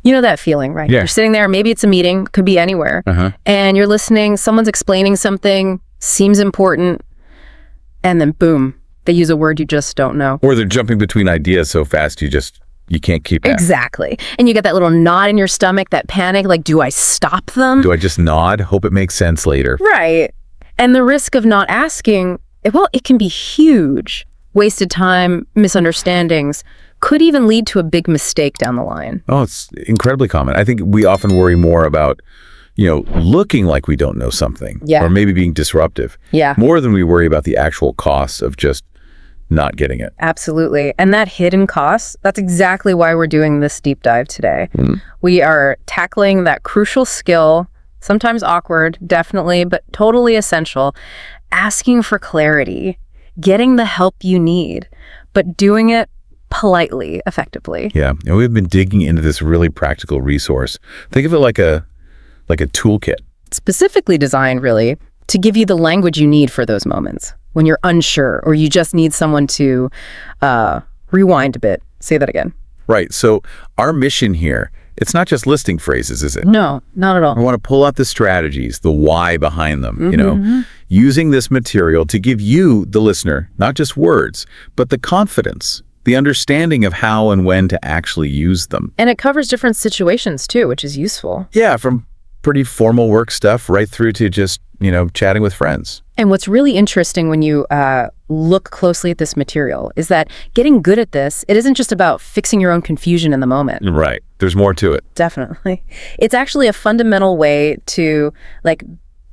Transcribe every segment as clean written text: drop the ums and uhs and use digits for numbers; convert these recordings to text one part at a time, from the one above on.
You know that feeling, right? Yeah. You're sitting there, maybe it's a meeting, could be anywhere, and you're listening, someone's explaining something, seems important, and then boom, they use a word you just don't know. Or they're jumping between ideas so fast you can't keep that. Exactly. And you get that little knot in your stomach, that panic, like, do I stop them? Do I just nod? Hope it makes sense later. Right. And the risk of not asking, well, it can be huge. Wasted time, misunderstandings, could even lead to a big mistake down the line. Oh, it's incredibly common. I think we often worry more about, looking like we don't know something. Yeah. Or maybe being disruptive. Yeah. More than we worry about the actual costs of just not getting it. Absolutely. And that hidden cost, that's exactly why we're doing this deep dive today. We are tackling that crucial skill, sometimes awkward, definitely, but totally essential, asking for clarity, getting the help you need, but doing it politely, effectively. Yeah. And we've been digging into this really practical resource. Think of it like a toolkit. Specifically designed, really, to give you the language you need for those moments when you're unsure or you just need someone to rewind a bit. Say that again. Right. So our mission here, it's not just listing phrases, is it? No, not at all. I want to pull out the strategies, the why behind them, using this material to give you, the listener, not just words, but the confidence, the understanding of how and when to actually use them. And it covers different situations too, which is useful. Yeah, from pretty formal work stuff right through to just, chatting with friends. And what's really interesting when you look closely at this material is that getting good at this, it isn't just about fixing your own confusion in the moment. Right. There's more to it. Definitely. It's actually a fundamental way to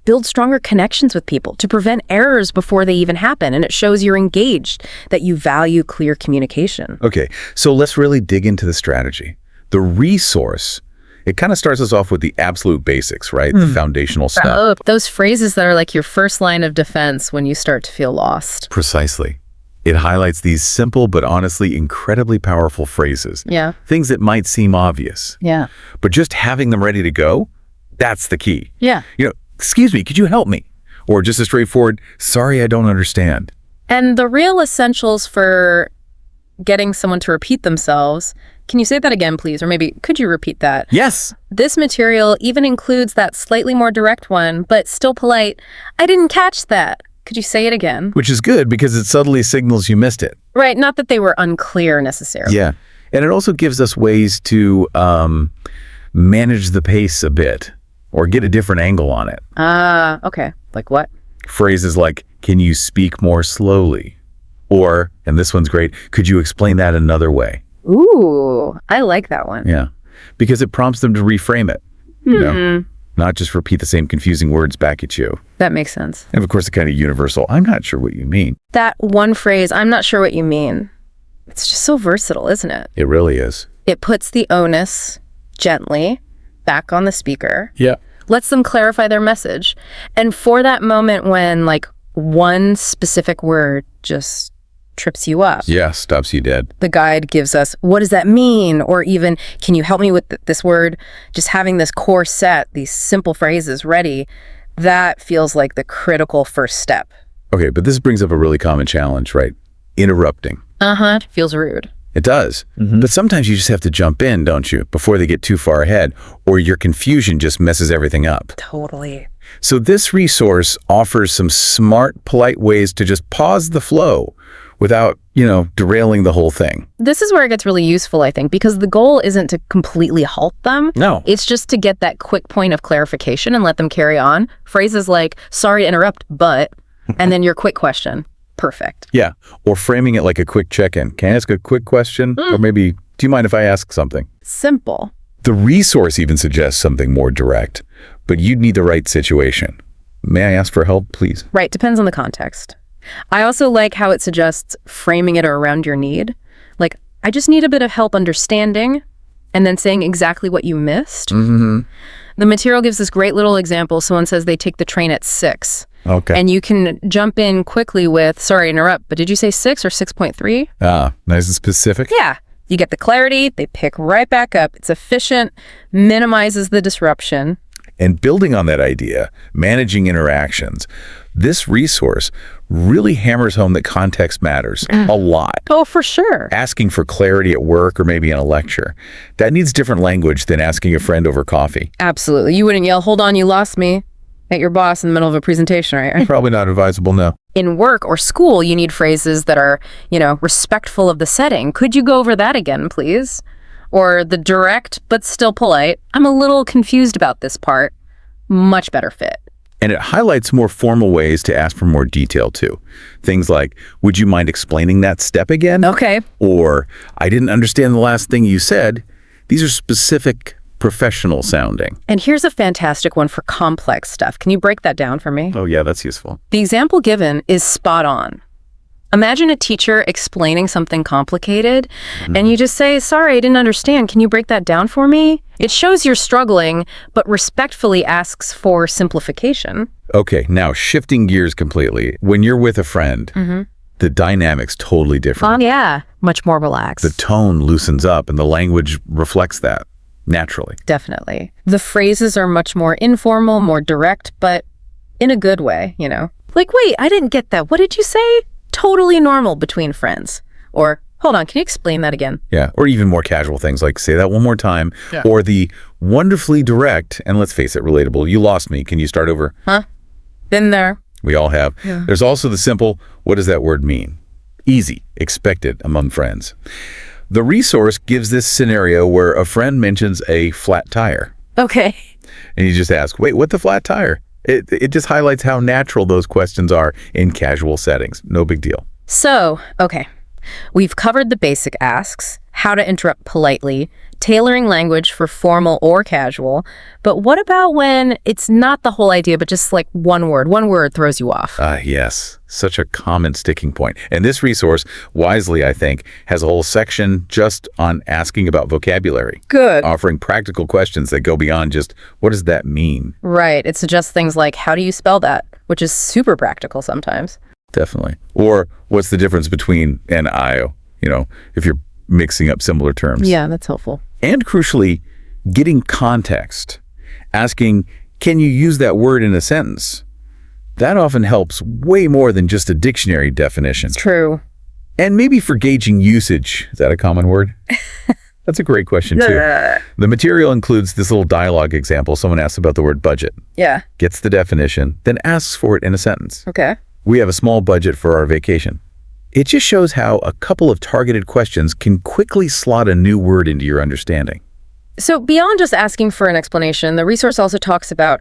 build stronger connections with people, to prevent errors before they even happen. And it shows you're engaged, that you value clear communication. Okay, so let's really dig into the strategy. The resource, it kind of starts us off with the absolute basics, right? The foundational stuff. Oh, those phrases that are like your first line of defense when you start to feel lost. Precisely. It highlights these simple but honestly incredibly powerful phrases. Yeah. Things that might seem obvious. Yeah. But just having them ready to go, that's the key. Yeah. Excuse me, could you help me? Or just a straightforward, sorry, I don't understand. And the real essentials for getting someone to repeat themselves, can you say that again, please? Or maybe could you repeat that? Yes. This material even includes that slightly more direct one, but still polite. I didn't catch that. Could you say it again? Which is good because it subtly signals you missed it. Right. Not that they were unclear necessarily. Yeah. And it also gives us ways to manage the pace a bit or get a different angle on it. Okay. Like what? Phrases like, can you speak more slowly? Or, and this one's great, could you explain that another way? Ooh, I like that one. Yeah. Because it prompts them to reframe it. Not just repeat the same confusing words back at you. That makes sense. And of course, the kind of universal, I'm not sure what you mean. That one phrase, I'm not sure what you mean. It's just so versatile, isn't it? It really is. It puts the onus gently back on the speaker. Yeah. Lets them clarify their message. And for that moment when one specific word just trips you up. Yeah, stops you dead. The guide gives us, what does that mean? Or even, can you help me with this word? Just having this core set, these simple phrases ready, that feels like the critical first step. Okay, but this brings up a really common challenge, right? Interrupting. Feels rude. It does. But sometimes you just have to jump in, don't you? Before they get too far ahead, or your confusion just messes everything up. Totally. So this resource offers some smart, polite ways to just pause the flow without, derailing the whole thing. This is where it gets really useful, I think, because the goal isn't to completely halt them. No. It's just to get that quick point of clarification and let them carry on. Phrases like, sorry to interrupt, but, and then your quick question. Perfect. Yeah. Or framing it like a quick check-in. Can I ask a quick question? Or maybe, do you mind if I ask something? Simple. The resource even suggests something more direct, but you'd need the right situation. May I ask for help, please? Right. Depends on the context. I also like how it suggests framing it around your need. Like, I just need a bit of help understanding, and then saying exactly what you missed. The material gives this great little example. Someone says they take the train at 6. Okay. And you can jump in quickly with, sorry to interrupt, but did you say 6 or 6.3? Nice and specific. Yeah. You get the clarity, they pick right back up. It's efficient, minimizes the disruption. And building on that idea, managing interactions, this resource really hammers home that context matters a lot. Oh, for sure. Asking for clarity at work or maybe in a lecture, that needs different language than asking a friend over coffee. Absolutely. You wouldn't yell, "Hold on, you lost me," at your boss in the middle of a presentation, right? Probably not advisable, no. In work or school, you need phrases that are, respectful of the setting. Could you go over that again, please? Or the direct but still polite, "I'm a little confused about this part." Much better fit. And it highlights more formal ways to ask for more detail, too. Things like, "Would you mind explaining that step again?" Okay. Or, "I didn't understand the last thing you said." These are specific, professional sounding. And here's a fantastic one for complex stuff. Can you break that down for me? Oh, yeah, that's useful. The example given is spot on. Imagine a teacher explaining something complicated, and you just say, "Sorry, I didn't understand. Can you break that down for me?" It shows you're struggling, but respectfully asks for simplification. Okay, now shifting gears completely. When you're with a friend, the dynamic's totally different. Yeah. Much more relaxed. The tone loosens up and the language reflects that naturally. Definitely. The phrases are much more informal, more direct, but in a good way, Like, "Wait, I didn't get that. What did you say?" Totally normal between friends. Or, "Hold on, can you explain that again?" Yeah, or even more casual things like, "Say that one more time." Yeah. Or the wonderfully direct, and let's face it, relatable, "You lost me. Can you start over?" Huh? Been there. We all have. Yeah. There's also the simple, "What does that word mean?" Easy, expected among friends. The resource gives this scenario where a friend mentions a flat tire. Okay. And you just ask, "Wait, what the flat tire?" It just highlights how natural those questions are in casual settings. No big deal. So, okay. We've covered the basic asks, how to interrupt politely, tailoring language for formal or casual. But what about when it's not the whole idea, but just like one word? One word throws you off. Yes, such a common sticking point. And this resource, wisely, I think, has a whole section just on asking about vocabulary. Good. Offering practical questions that go beyond just, "What does that mean?" Right. It suggests things like, "How do you spell that?" Which is super practical sometimes. Definitely. Or, "What's the difference between and I?" If you're mixing up similar terms. Yeah, that's helpful. And crucially, getting context. Asking, "Can you use that word in a sentence?" That often helps way more than just a dictionary definition. True. And maybe for gauging usage. Is that a common word? That's a great question, too. The material includes this little dialogue example. Someone asks about the word budget, Yeah. gets the definition, then asks for it in a sentence. Okay. "We have a small budget for our vacation." It just shows how a couple of targeted questions can quickly slot a new word into your understanding. So beyond just asking for an explanation, the resource also talks about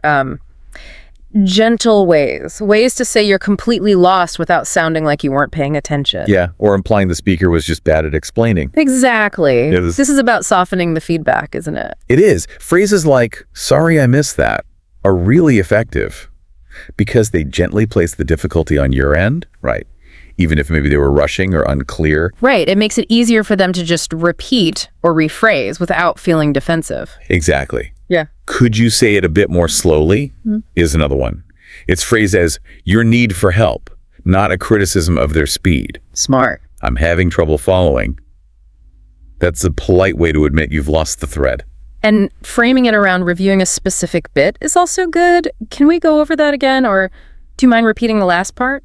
gentle ways to say you're completely lost without sounding like you weren't paying attention. Yeah, or implying the speaker was just bad at explaining. Exactly. It is- This is about softening the feedback, isn't it? It is. Phrases like, "Sorry I missed that," are really effective because they gently place the difficulty on your end, right? Even if maybe they were rushing or unclear. Right. It makes it easier for them to just repeat or rephrase without feeling defensive. Exactly. Yeah. "Could you say it a bit more slowly?" is another one. It's phrased as your need for help, not a criticism of their speed. Smart. "I'm having trouble following." That's a polite way to admit you've lost the thread. And framing it around reviewing a specific bit is also good. Can we go over that again? Or do you mind repeating the last part?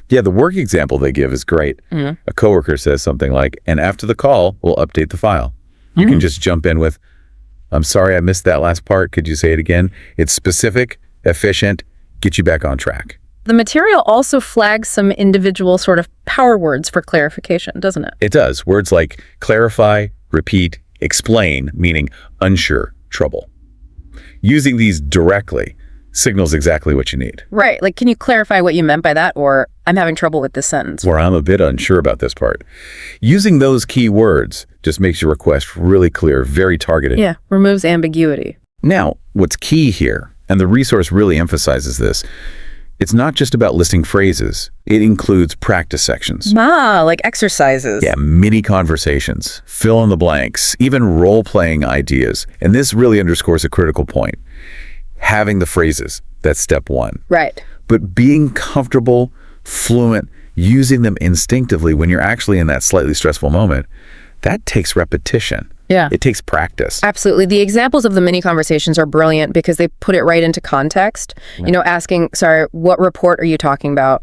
Yeah, the work example they give is great. A coworker says something like, "And after the call, we'll update the file." You can just jump in with, "I'm sorry I missed that last part. Could you say it again?" It's specific, efficient, get you back on track. The material also flags some individual sort of power words for clarification, doesn't it? It does. Words like clarify, repeat, explain, meaning unsure, trouble. Using these directly signals exactly what you need. Right. Like, can you clarify what you meant by that? Or, "I'm having trouble with this sentence." Or, "I'm a bit unsure about this part." Using those key words just makes your request really clear, very targeted. Yeah. Removes ambiguity. Now, what's key here, and the resource really emphasizes this, it's not just about listing phrases. It includes practice sections. Like exercises. Yeah, mini conversations, fill in the blanks, even role-playing ideas. And this really underscores a critical point. Having the phrases, that's step one. Right. But being comfortable, fluent, using them instinctively when you're actually in that slightly stressful moment, that takes repetition. Yeah. It takes practice. Absolutely. The examples of the mini conversations are brilliant because they put it right into context. Yeah. Asking, sorry, what report are you talking about?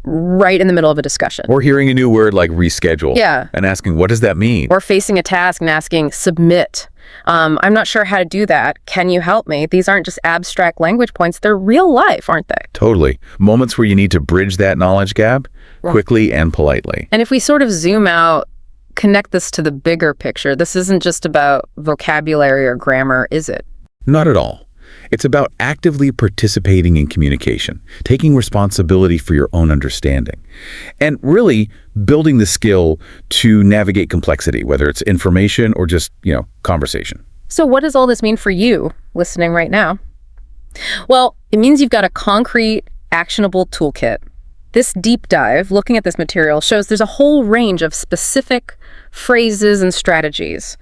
Right in the middle of a discussion. Or hearing a new word like reschedule. Yeah. And asking, what does that mean? Or facing a task and asking, submit. I'm not sure how to do that. Can you help me? These aren't just abstract language points. They're real life, aren't they? Totally. Moments where you need to bridge that knowledge gap quickly and politely. And if we sort of zoom out, connect this to the bigger picture, this isn't just about vocabulary or grammar, is it? Not at all. It's about actively participating in communication, taking responsibility for your own understanding, and really building the skill to navigate complexity, whether it's information or just, conversation. So what does all this mean for you listening right now? Well, it means you've got a concrete, actionable toolkit. This deep dive, looking at this material, shows there's a whole range of specific phrases and strategies.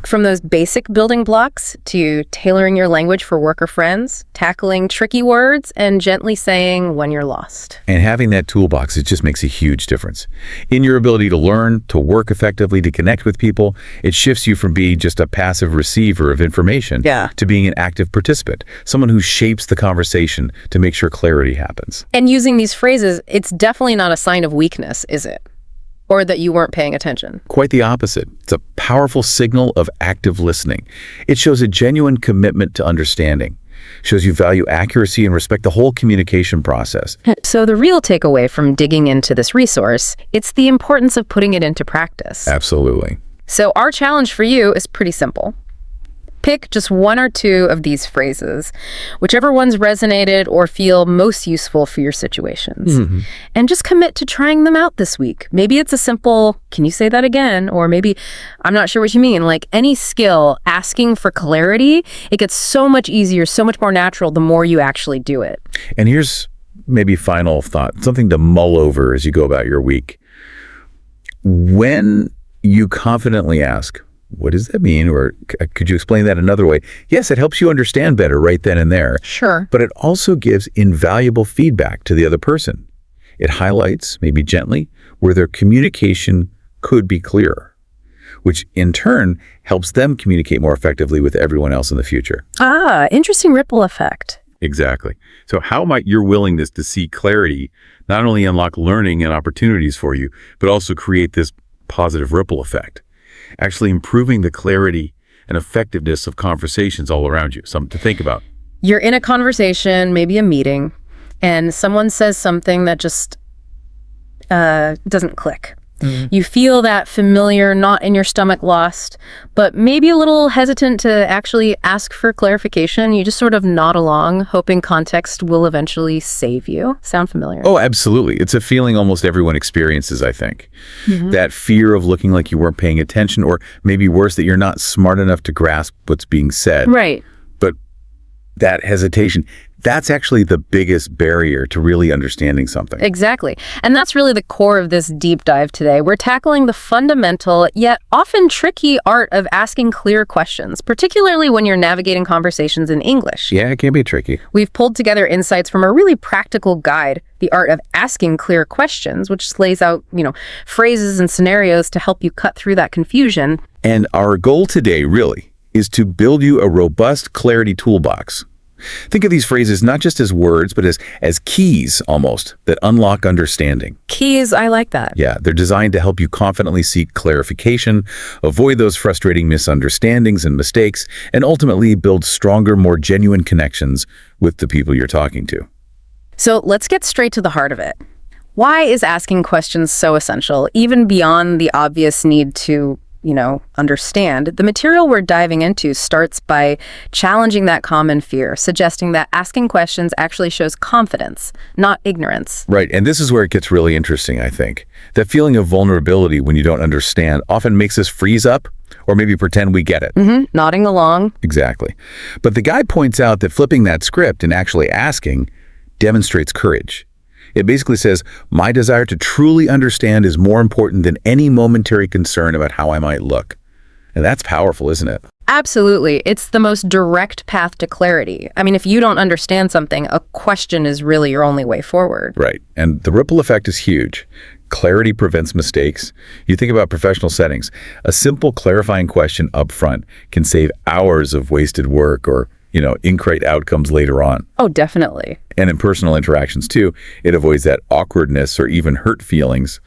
From those basic building blocks to tailoring your language for work or friends, tackling tricky words, and gently saying when you're lost. And having that toolbox, it just makes a huge difference. In your ability to learn, to work effectively, to connect with people, it shifts you from being just a passive receiver of information to being an active participant, someone who shapes the conversation to make sure clarity happens. And using these phrases, it's definitely not a sign of weakness, is it? Or that you weren't paying attention. Quite the opposite. It's a powerful signal of active listening. It shows a genuine commitment to understanding. Shows you value accuracy and respect the whole communication process. So the real takeaway from digging into this resource, it's the importance of putting it into practice. Absolutely. So our challenge for you is pretty simple. Pick just one or two of these phrases, whichever ones resonated or feel most useful for your situations. And just commit to trying them out this week. Maybe it's a simple, can you say that again? Or maybe, I'm not sure what you mean. Like any skill, asking for clarity, it gets so much easier, so much more natural the more you actually do it. And here's maybe final thought, something to mull over as you go about your week. When you confidently ask, what does that mean? Or could you explain that another way? Yes, it helps you understand better right then and there. Sure. But it also gives invaluable feedback to the other person. It highlights, maybe gently, where their communication could be clearer, which in turn helps them communicate more effectively with everyone else in the future. Interesting ripple effect. Exactly. So how might your willingness to seek clarity not only unlock learning and opportunities for you, but also create this positive ripple effect? Actually improving the clarity and effectiveness of conversations all around you. Something to think about. You're in a conversation, maybe a meeting, and someone says something that just doesn't click. You feel that familiar knot in your stomach lost, but maybe a little hesitant to actually ask for clarification. You just sort of nod along, hoping context will eventually save you. Sound familiar? Oh, absolutely. It's a feeling almost everyone experiences, I think. That fear of looking like you weren't paying attention, or maybe worse, that you're not smart enough to grasp what's being said. Right. But that hesitation, that's actually the biggest barrier to really understanding something. Exactly. And that's really the core of this deep dive today. We're tackling the fundamental, yet often tricky art of asking clear questions, particularly when you're navigating conversations in English. Yeah, it can be tricky. We've pulled together insights from a really practical guide, The Art of Asking Clear Questions, which lays out, phrases and scenarios to help you cut through that confusion. And our goal today, really, is to build you a robust clarity toolbox. Think of these phrases not just as words, but as keys, almost, that unlock understanding. Keys, I like that. Yeah, they're designed to help you confidently seek clarification, avoid those frustrating misunderstandings and mistakes, and ultimately build stronger, more genuine connections with the people you're talking to. So let's get straight to the heart of it. Why is asking questions so essential, even beyond the obvious need to understand? The material we're diving into starts by challenging that common fear, suggesting that asking questions actually shows confidence, not ignorance. Right, and this is where it gets really interesting, I think. That feeling of vulnerability when you don't understand often makes us freeze up or maybe pretend we get it. Nodding along. Exactly. But the guy points out that flipping that script and actually asking demonstrates courage. It basically says, my desire to truly understand is more important than any momentary concern about how I might look. And that's powerful, isn't it? Absolutely. It's the most direct path to clarity. I mean, if you don't understand something, a question is really your only way forward. Right. And the ripple effect is huge. Clarity prevents mistakes. You think about professional settings. A simple clarifying question up front can save hours of wasted work or, incorrect outcomes later on. Oh, definitely. And in personal interactions too, it avoids that awkwardness or even hurt feelings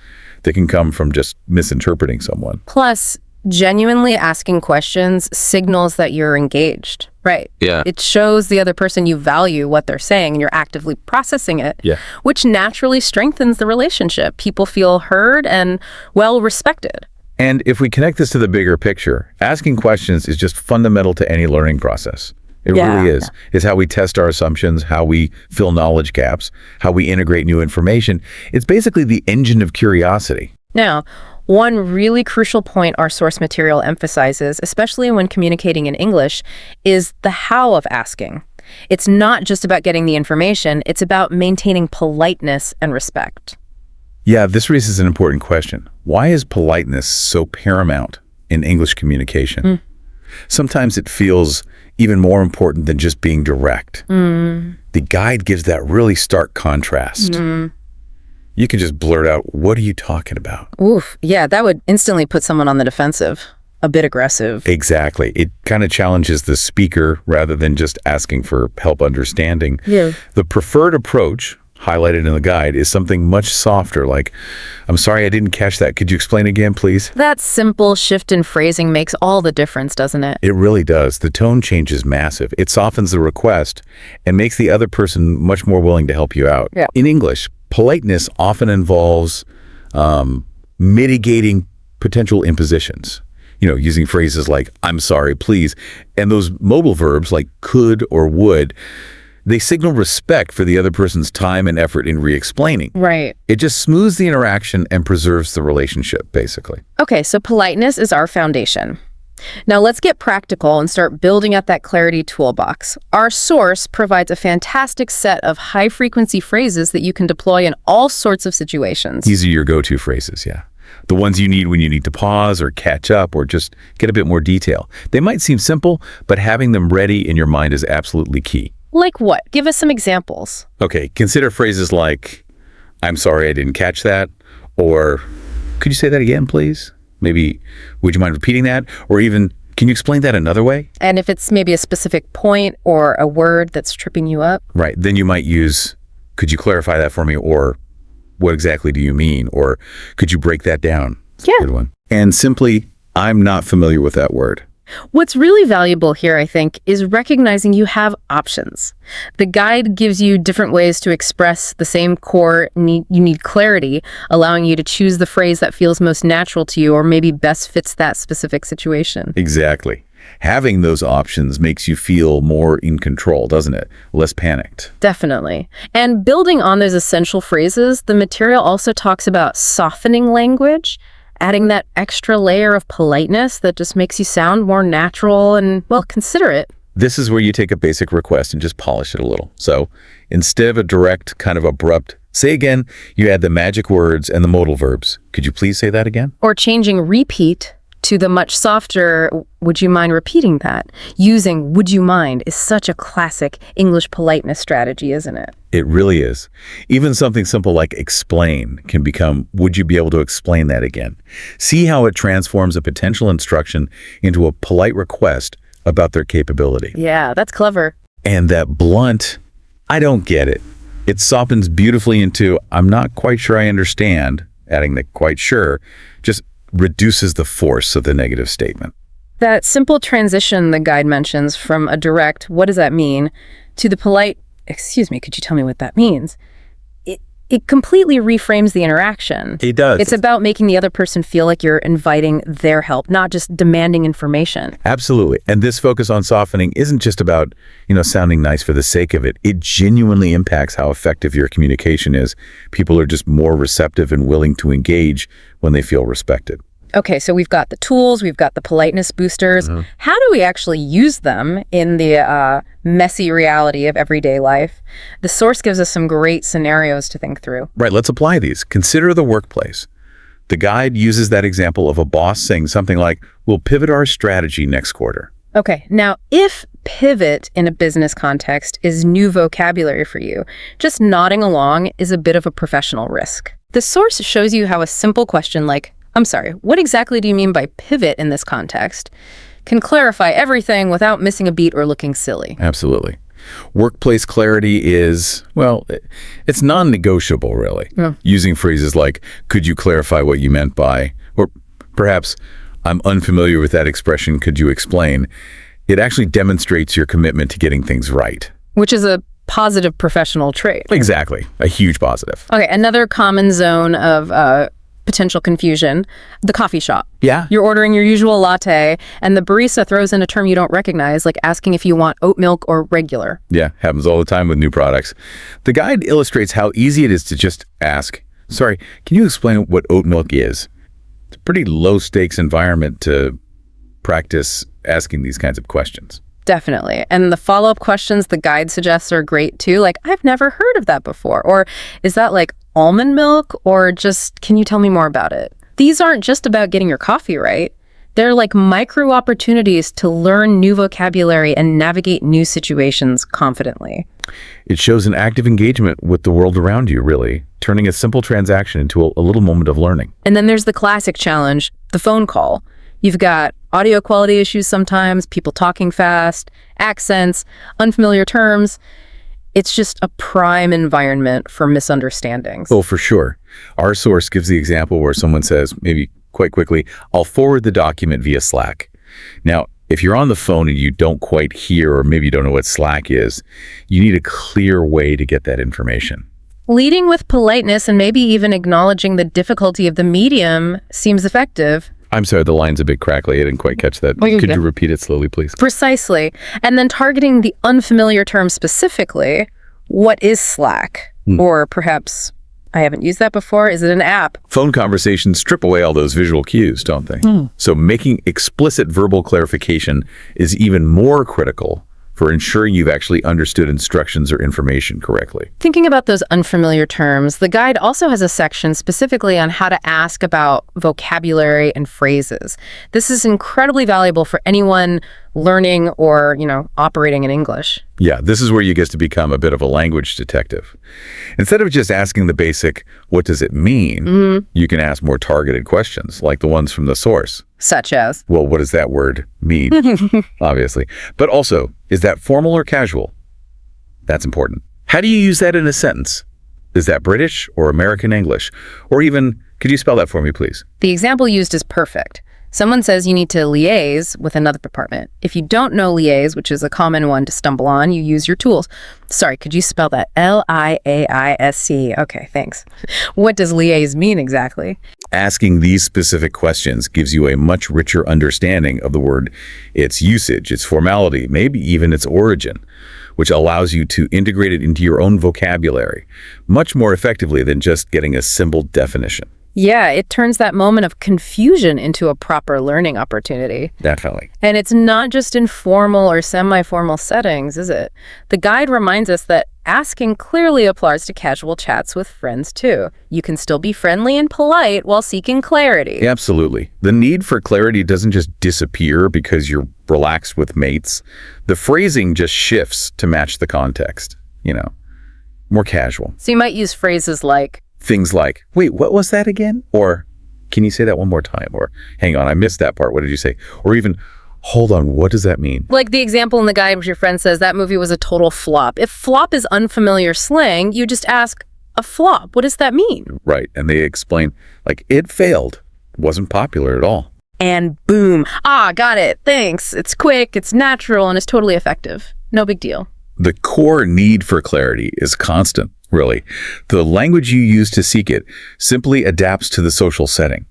that can come from just misinterpreting someone. Plus, genuinely asking questions signals that you're engaged, right? Yeah. It shows the other person you value what they're saying and you're actively processing it, which naturally strengthens the relationship. People feel heard and well respected. And if we connect this to the bigger picture, asking questions is just fundamental to any learning process. It really is. It's how we test our assumptions, how we fill knowledge gaps, how we integrate new information. It's basically the engine of curiosity. Now, one really crucial point our source material emphasizes, especially when communicating in English, is the how of asking. It's not just about getting the information, it's about maintaining politeness and respect. Yeah, this raises an important question. Why is politeness so paramount in English communication? Sometimes it feels even more important than just being direct. The guide gives that really stark contrast. You can just blurt out, what are you talking about? Oof, yeah, that would instantly put someone on the defensive, a bit aggressive. Exactly. It kind of challenges the speaker rather than just asking for help understanding. Yeah. The preferred approach, highlighted in the guide, is something much softer, like, I'm sorry I didn't catch that. Could you explain again, please? That simple shift in phrasing makes all the difference, doesn't it? It really does. The tone change is massive. It softens the request and makes the other person much more willing to help you out. Yeah. In English, politeness often involves mitigating potential impositions. Using phrases like, I'm sorry, please. And those mobile verbs like could or would, they signal respect for the other person's time and effort in re-explaining. Right. It just smooths the interaction and preserves the relationship, basically. Okay, so politeness is our foundation. Now let's get practical and start building up that clarity toolbox. Our source provides a fantastic set of high-frequency phrases that you can deploy in all sorts of situations. These are your go-to phrases, yeah. The ones you need when you need to pause or catch up or just get a bit more detail. They might seem simple, but having them ready in your mind is absolutely key. Like what? Give us some examples. Okay, consider phrases like, I'm sorry I didn't catch that, or could you say that again, please? Maybe, would you mind repeating that? Or even, can you explain that another way? And if it's maybe a specific point or a word that's tripping you up? Right, then you might use, could you clarify that for me? Or what exactly do you mean? Or could you break that down? That's a good one. And simply, I'm not familiar with that word. What's really valuable here, I think, is recognizing you have options. The guide gives you different ways to express the same core need. You need clarity, allowing you to choose the phrase that feels most natural to you or maybe best fits that specific situation. Exactly. Having those options makes you feel more in control, doesn't it? Less panicked. Definitely. And building on those essential phrases, the material also talks about softening language, adding that extra layer of politeness that just makes you sound more natural and, well, considerate. This is where you take a basic request and just polish it a little. So instead of a direct, kind of abrupt, say again, you add the magic words and the modal verbs. Could you please say that again? Or changing repeat to the much softer, would you mind repeating that? Using would you mind is such a classic English politeness strategy, isn't it? It really is. Even something simple like explain can become, would you be able to explain that again? See how it transforms a potential instruction into a polite request about their capability. Yeah, that's clever. And that blunt, I don't get it. It softens beautifully into, I'm not quite sure I understand, adding the quite sure, just reduces the force of the negative statement. That simple transition the guide mentions from a direct, what does that mean, to the polite, excuse me, could you tell me what that means? It completely reframes the interaction. It does. It's about making the other person feel like you're inviting their help, not just demanding information. Absolutely. And this focus on softening isn't just about, sounding nice for the sake of it. It genuinely impacts how effective your communication is. People are just more receptive and willing to engage when they feel respected. Okay, so we've got the tools, we've got the politeness boosters. How do we actually use them in the messy reality of everyday life? The source gives us some great scenarios to think through. Right, let's apply these. Consider the workplace. The guide uses that example of a boss saying something like, we'll pivot our strategy next quarter. Okay, now if pivot in a business context is new vocabulary for you, just nodding along is a bit of a professional risk. The source shows you how a simple question like, I'm sorry, what exactly do you mean by pivot in this context, can clarify everything without missing a beat or looking silly. Absolutely. Workplace clarity is, well, it's non-negotiable, really. Yeah. Using phrases like, could you clarify what you meant by, or perhaps, I'm unfamiliar with that expression, could you explain? It actually demonstrates your commitment to getting things right. Which is a positive professional trait. Exactly. A huge positive. Okay, another common zone of potential confusion, the coffee shop. Yeah. You're ordering your usual latte, and the barista throws in a term you don't recognize, like asking if you want oat milk or regular. Yeah, happens all the time with new products. The guide illustrates how easy it is to just ask, sorry, can you explain what oat milk is? It's a pretty low-stakes environment to practice asking these kinds of questions. Definitely. And the follow-up questions the guide suggests are great too. Like, I've never heard of that before. Or is that like almond milk? Or just, can you tell me more about it? These aren't just about getting your coffee right. They're like micro opportunities to learn new vocabulary and navigate new situations confidently. It shows an active engagement with the world around you, really, turning a simple transaction into a little moment of learning. And then there's the classic challenge, the phone call. You've got audio quality issues sometimes, people talking fast, accents, unfamiliar terms. It's just a prime environment for misunderstandings. Oh, for sure. Our source gives the example where someone says, maybe quite quickly, I'll forward the document via Slack. Now, if you're on the phone and you don't quite hear, or maybe you don't know what Slack is, you need a clear way to get that information. Leading with politeness and maybe even acknowledging the difficulty of the medium seems effective. I'm sorry, the line's a bit crackly. I didn't quite catch that. Could you repeat it slowly, please? Precisely. And then targeting the unfamiliar term specifically. What is Slack? Or perhaps, I haven't used that before. Is it an app? Phone conversations strip away all those visual cues, don't they? So making explicit verbal clarification is even more critical for ensuring you've actually understood instructions or information correctly. Thinking about those unfamiliar terms, the guide also has a section specifically on how to ask about vocabulary and phrases. This is incredibly valuable for anyone learning or, operating in English. Yeah, this is where you get to become a bit of a language detective. Instead of just asking the basic, what does it mean? You can ask more targeted questions, like the ones from the source. Such as? Well, what does that word mean? Obviously. But also, is that formal or casual? That's important. How do you use that in a sentence? Is that British or American English? Or even, could you spell that for me, please? The example used is perfect. Someone says you need to liaise with another department. If you don't know liaise, which is a common one to stumble on, you use your tools. Sorry, could you spell that? L-I-A-I-S-C. Okay, thanks. What does liaise mean exactly? Asking these specific questions gives you a much richer understanding of the word, its usage, its formality, maybe even its origin, which allows you to integrate it into your own vocabulary much more effectively than just getting a simple definition. Yeah, it turns that moment of confusion into a proper learning opportunity. Definitely. And it's not just in formal or semi-formal settings, is it? The guide reminds us that asking clearly applies to casual chats with friends, too. You can still be friendly and polite while seeking clarity. Absolutely. The need for clarity doesn't just disappear because you're relaxed with mates. The phrasing just shifts to match the context, more casual. So you might use phrases like, things like, wait, what was that again? Or, can you say that one more time? Or, hang on, I missed that part. What did you say? Or even, hold on, what does that mean? Like the example in the guide where your friend says that movie was a total flop. If flop is unfamiliar slang, you just ask, a flop, what does that mean? Right, and they explain, like, it failed. It wasn't popular at all. And boom, got it, thanks. It's quick, it's natural, and it's totally effective. No big deal. The core need for clarity is constant. Really. The language you use to seek it simply adapts to the social setting.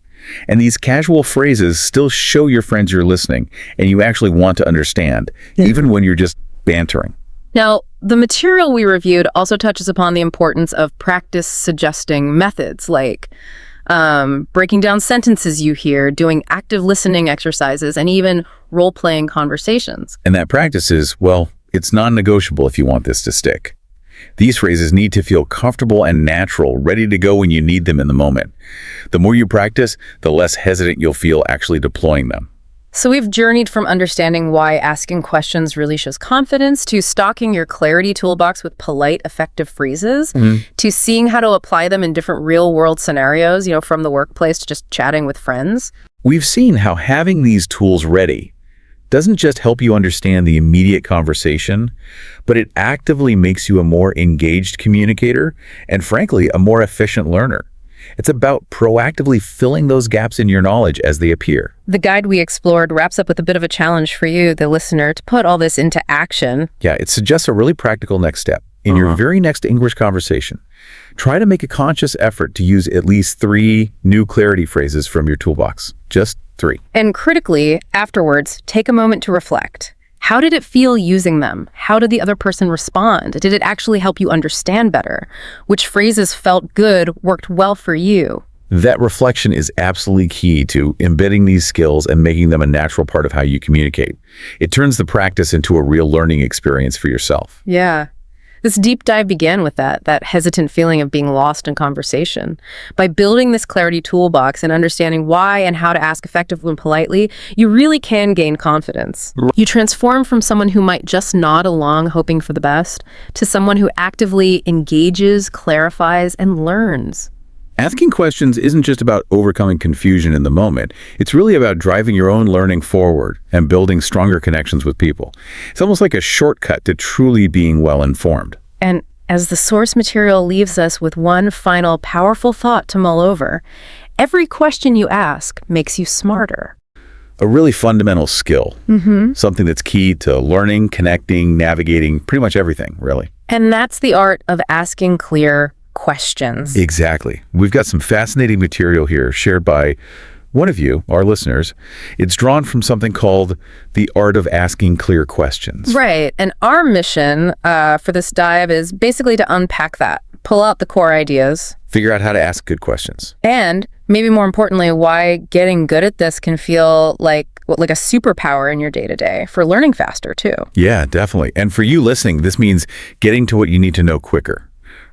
And these casual phrases still show your friends you're listening and you actually want to understand, even when you're just bantering. Now, the material we reviewed also touches upon the importance of practice suggesting methods like breaking down sentences you hear, doing active listening exercises, and even role-playing conversations. And that practice is, well, it's non-negotiable if you want this to stick. These phrases need to feel comfortable and natural, ready to go when you need them in the moment. The more you practice, the less hesitant you'll feel actually deploying them. So we've journeyed from understanding why asking questions really shows confidence to stocking your clarity toolbox with polite, effective phrases to seeing how to apply them in different real-world scenarios, from the workplace to just chatting with friends. We've seen how having these tools ready doesn't just help you understand the immediate conversation, but it actively makes you a more engaged communicator and, frankly, a more efficient learner. It's about proactively filling those gaps in your knowledge as they appear. The guide we explored wraps up with a bit of a challenge for you, the listener, to put all this into action. Yeah, it suggests a really practical next step. In your very next English conversation, try to make a conscious effort to use at least 3 new clarity phrases from your toolbox. Just 3. And critically, afterwards, take a moment to reflect. How did it feel using them? How did the other person respond? Did it actually help you understand better? Which phrases felt good, worked well for you? That reflection is absolutely key to embedding these skills and making them a natural part of how you communicate. It turns the practice into a real learning experience for yourself. Yeah. This deep dive began with that hesitant feeling of being lost in conversation. By building this clarity toolbox and understanding why and how to ask effectively and politely, you really can gain confidence. You transform from someone who might just nod along hoping for the best to someone who actively engages, clarifies, and learns. Asking questions isn't just about overcoming confusion in the moment. It's really about driving your own learning forward and building stronger connections with people. It's almost like a shortcut to truly being well-informed. And as the source material leaves us with one final powerful thought to mull over, every question you ask makes you smarter. A really fundamental skill. Something that's key to learning, connecting, navigating, pretty much everything, really. And that's the art of asking clear questions. Exactly. We've got some fascinating material here shared by one of you, our listeners. It's drawn from something called The Art of Asking Clear Questions. Right. And our mission for this dive is basically to unpack that, pull out the core ideas. Figure out how to ask good questions. And maybe more importantly, why getting good at this can feel like a superpower in your day-to-day for learning faster, too. Yeah, definitely. And for you listening, this means getting to what you need to know quicker.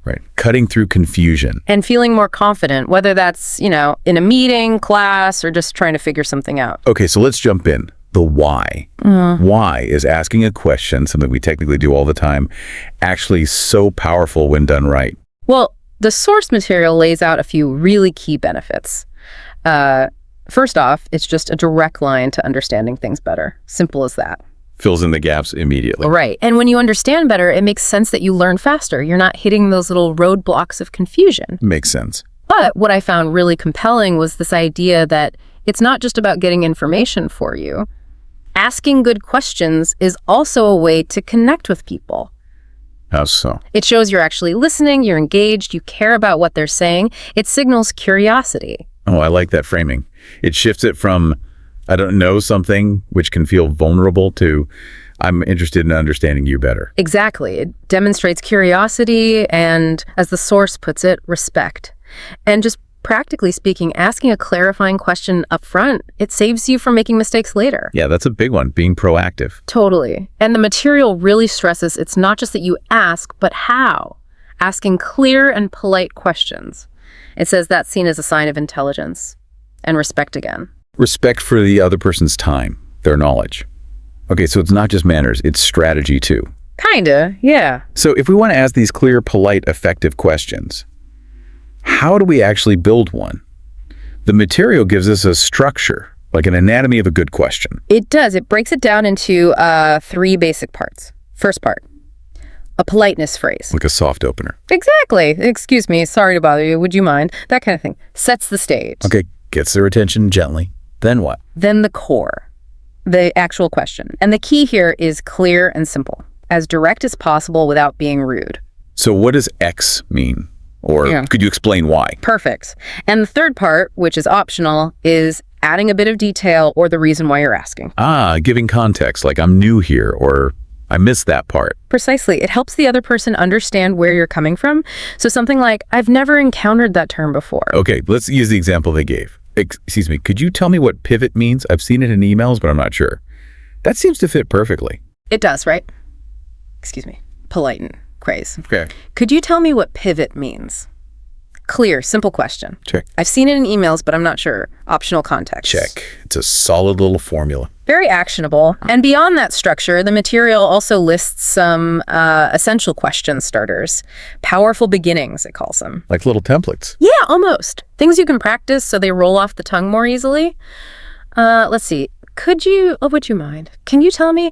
Right. Cutting through confusion. And feeling more confident, whether that's, in a meeting, class, or just trying to figure something out. Okay, so let's jump in. The why. Why is asking a question, something we technically do all the time, actually so powerful when done right? Well, the source material lays out a few really key benefits. First off, it's just a direct line to understanding things better. Simple as that. Fills in the gaps immediately. Right. And when you understand better, it makes sense that you learn faster. You're not hitting those little roadblocks of confusion. Makes sense. But what I found really compelling was this idea that it's not just about getting information for you. Asking good questions is also a way to connect with people. How so? It shows you're actually listening, you're engaged, you care about what they're saying. It signals curiosity. Oh, I like that framing. It shifts it from I don't know something, which can feel vulnerable, to I'm interested in understanding you better. Exactly. It demonstrates curiosity and, as the source puts it, respect. And just practically speaking, asking a clarifying question up front, it saves you from making mistakes later. Yeah, that's a big one, being proactive. Totally. And the material really stresses it's not just that you ask, but how. Asking clear and polite questions. It says that's seen as a sign of intelligence and respect again. Respect for the other person's time, their knowledge. Okay, so it's not just manners, it's strategy too. Kinda, yeah. So if we want to ask these clear, polite, effective questions, how do we actually build one? The material gives us a structure, like an anatomy of a good question. It does. It breaks it down into 3 basic parts. First part, a politeness phrase. Like a soft opener. Exactly. Excuse me, sorry to bother you, would you mind? That kind of thing. Sets the stage. Okay, gets their attention gently. Then what? Then the core, the actual question. And the key here is clear and simple, as direct as possible without being rude. So what does X mean? Or could you explain why? Perfect. And the third part, which is optional, is adding a bit of detail or the reason why you're asking. Giving context, like I'm new here or I missed that part. Precisely. It helps the other person understand where you're coming from. So something like, I've never encountered that term before. Okay, let's use the example they gave. Excuse me, could you tell me what pivot means? I've seen it in emails, but I'm not sure. That seems to fit perfectly. It does, right? Excuse me. Polite and craze. Okay. Could you tell me what pivot means? Clear, simple question. Check. I've seen it in emails, but I'm not sure. Optional context. Check. It's a solid little formula. Very actionable. And beyond that structure, the material also lists some essential question starters. Powerful beginnings, it calls them. Like little templates. Yeah, almost. Things you can practice so they roll off the tongue more easily. Let's see. Would you mind? Can you tell me?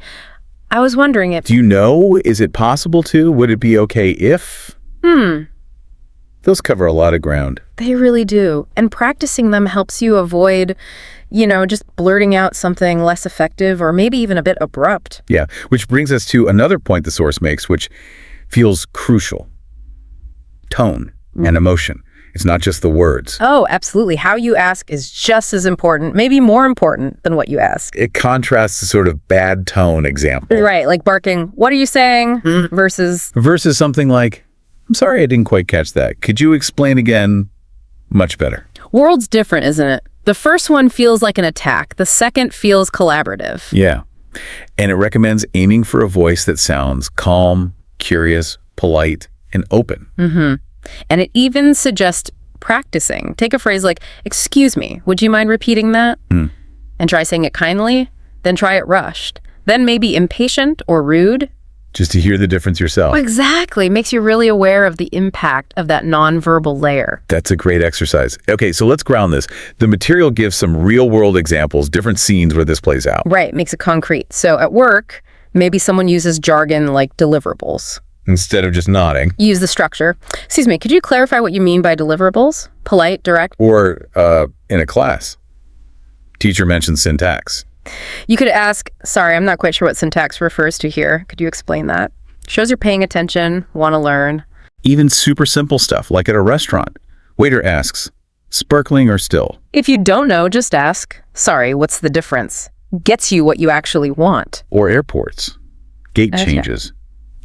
I was wondering if... Do you know? Is it possible to? Would it be okay if? Those cover a lot of ground. They really do. And practicing them helps you avoid, just blurting out something less effective or maybe even a bit abrupt. Yeah, which brings us to another point the source makes, which feels crucial. Tone and emotion. It's not just the words. Oh, absolutely. How you ask is just as important, maybe more important than what you ask. It contrasts the sort of bad tone example. Right, like barking, "What are you saying?" versus something like, "I'm sorry, I didn't quite catch that. Could you explain again?" Much better. World's different, isn't it? The first one feels like an attack. The second feels collaborative. Yeah. And it recommends aiming for a voice that sounds calm, curious, polite, and open. And it even suggests practicing. Take a phrase like, "Excuse me, would you mind repeating that?" And try saying it kindly, then try it rushed. Then maybe impatient or rude. Just to hear the difference yourself. Exactly. Makes you really aware of the impact of that nonverbal layer. That's a great exercise. Okay, so let's ground this. The material gives some real-world examples, different scenes where this plays out. Right, makes it concrete. So at work, maybe someone uses jargon like deliverables. Instead of just nodding. Use the structure. Excuse me, could you clarify what you mean by deliverables? Polite, direct? Or in a class, teacher mentions syntax. You could ask, "Sorry, I'm not quite sure what syntax refers to here. Could you explain that?" Shows you're paying attention, want to learn. Even super simple stuff, like at a restaurant. Waiter asks, "Sparkling or still?" If you don't know, just ask, "Sorry, what's the difference?" Gets you what you actually want. Or airports. Gate changes.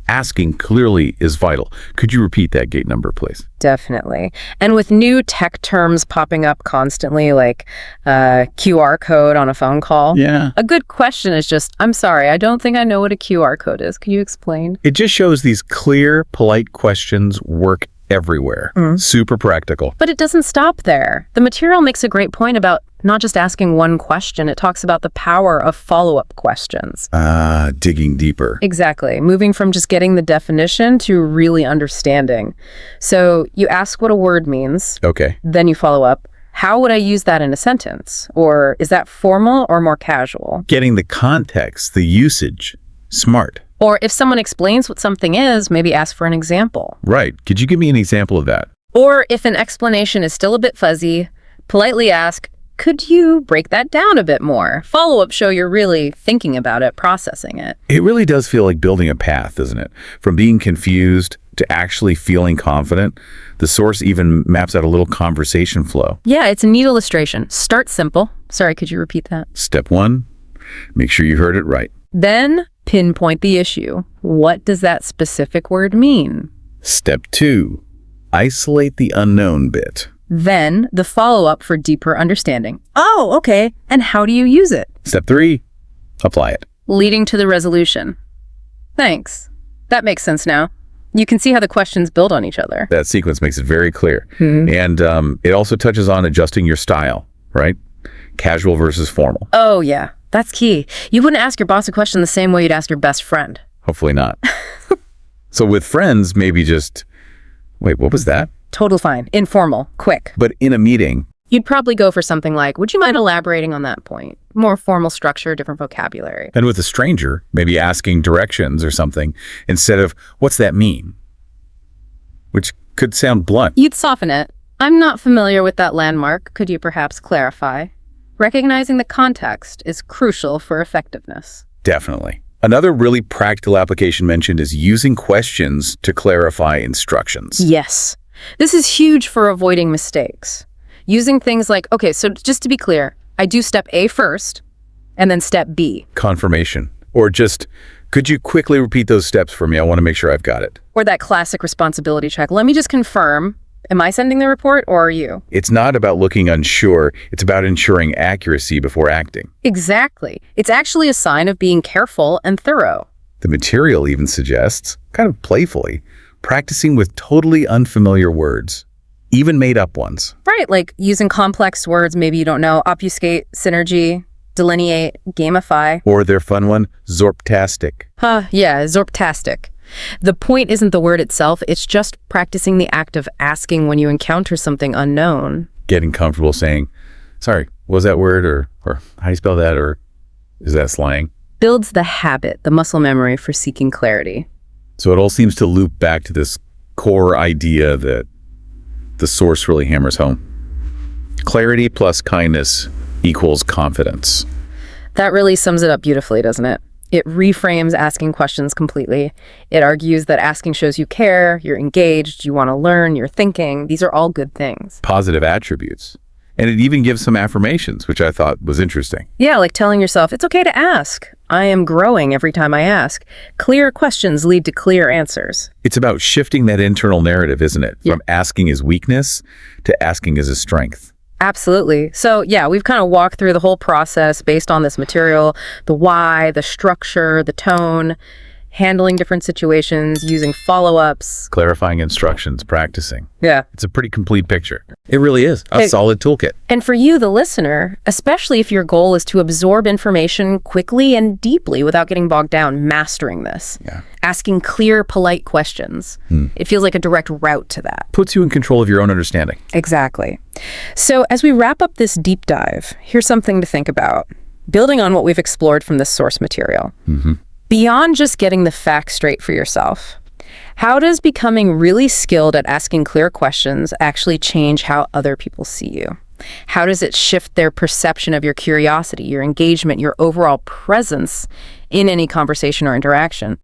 Asking clearly is vital. Could you repeat that gate number, please? Definitely. And with new tech terms popping up constantly, like QR code on a phone call. Yeah. A good question is just, "I'm sorry, I don't think I know what a QR code is. Can you explain?" It just shows these clear, polite questions work everywhere. Super practical. But it doesn't stop there. The material makes a great point about not just asking one question. It talks about the power of follow-up questions. Digging deeper. Exactly. Moving from just getting the definition to really understanding. So you ask what a word means. Okay. Then you follow up. How would I use that in a sentence? Or is that formal or more casual? Getting the context, the usage. Smart. Or if someone explains what something is, maybe ask for an example. Right. Could you give me an example of that? Or if an explanation is still a bit fuzzy, politely ask, "Could you break that down a bit more?" Follow-up show you're really thinking about it, processing it. It really does feel like building a path, doesn't it? From being confused to actually feeling confident. The source even maps out a little conversation flow. Yeah, it's a neat illustration. Start simple. Sorry, could you repeat that? Step 1, make sure you heard it right. Then pinpoint the issue. What does that specific word mean? Step 2, isolate the unknown bit. Then the follow-up for deeper understanding. Oh, okay. And how do you use it? Step 3, apply it. Leading to the resolution. Thanks. That makes sense now. You can see how the questions build on each other. That sequence makes it very clear. And it also touches on adjusting your style, right? Casual versus formal. Oh, yeah. That's key. You wouldn't ask your boss a question the same way you'd ask your best friend. Hopefully not. So with friends, maybe just, wait, what was that? Total fine. Informal. Quick. But in a meeting, You'd probably go for something like, "Would you mind elaborating on that point?" More formal structure, different vocabulary. and with a stranger, maybe asking directions or something, instead of, "What's that mean?" Which could sound blunt. You'd soften it. "I'm not familiar with that landmark. Could you perhaps clarify?" Recognizing the context is crucial for effectiveness. Definitely. Another really practical application mentioned is using questions to clarify instructions. Yes. This is huge for avoiding mistakes. Using things like, "Okay, so just to be clear, I do step A first, and then step B." Confirmation. Or just, "Could you quickly repeat those steps for me? I want to make sure I've got it." Or that classic responsibility check. "Let me just confirm, am I sending the report or are you?" It's not about looking unsure. It's about ensuring accuracy before acting. Exactly. It's actually a sign of being careful and thorough. The material even suggests, kind of playfully, practicing with totally unfamiliar words. even made-up ones. Right, like using complex words maybe you don't know, obfuscate, synergy, delineate, gamify. Or their fun one, zorptastic. Yeah, zorptastic. The point isn't the word itself, it's just practicing the act of asking when you encounter something unknown. Getting comfortable saying, sorry, what was that word? Or how do you spell that? Or is that slang? Builds the habit, the muscle memory for seeking clarity. So it all seems to loop back to this core idea that the source really hammers home. Clarity plus kindness equals confidence. That really sums it up beautifully, doesn't it? It reframes asking questions completely. It argues that asking shows you care, you're engaged, you want to learn, you're thinking. These are all good things. Positive attributes. And it even gives some affirmations, which I thought was interesting. Yeah, like telling yourself, it's okay to ask. I am growing every time I ask. Clear questions lead to clear answers. It's about shifting that internal narrative, isn't it? From asking as weakness to asking as a strength. Absolutely. So yeah, we've kind of walked through the whole process based on this material, the why, the structure, the tone, handling different situations, using follow-ups. Clarifying instructions, practicing. Yeah. It's a pretty complete picture. It really is. A solid toolkit. And for you, the listener, especially if your goal is to absorb information quickly and deeply without getting bogged down, mastering this. Yeah. Asking clear, polite questions. It feels like a direct route to that. Puts you in control of your own understanding. Exactly. So as we wrap up this deep dive, here's something to think about. Building on what we've explored from this source material. Beyond just getting the facts straight for yourself, how does becoming really skilled at asking clear questions actually change how other people see you? How does it shift their perception of your curiosity, your engagement, your overall presence in any conversation or interaction?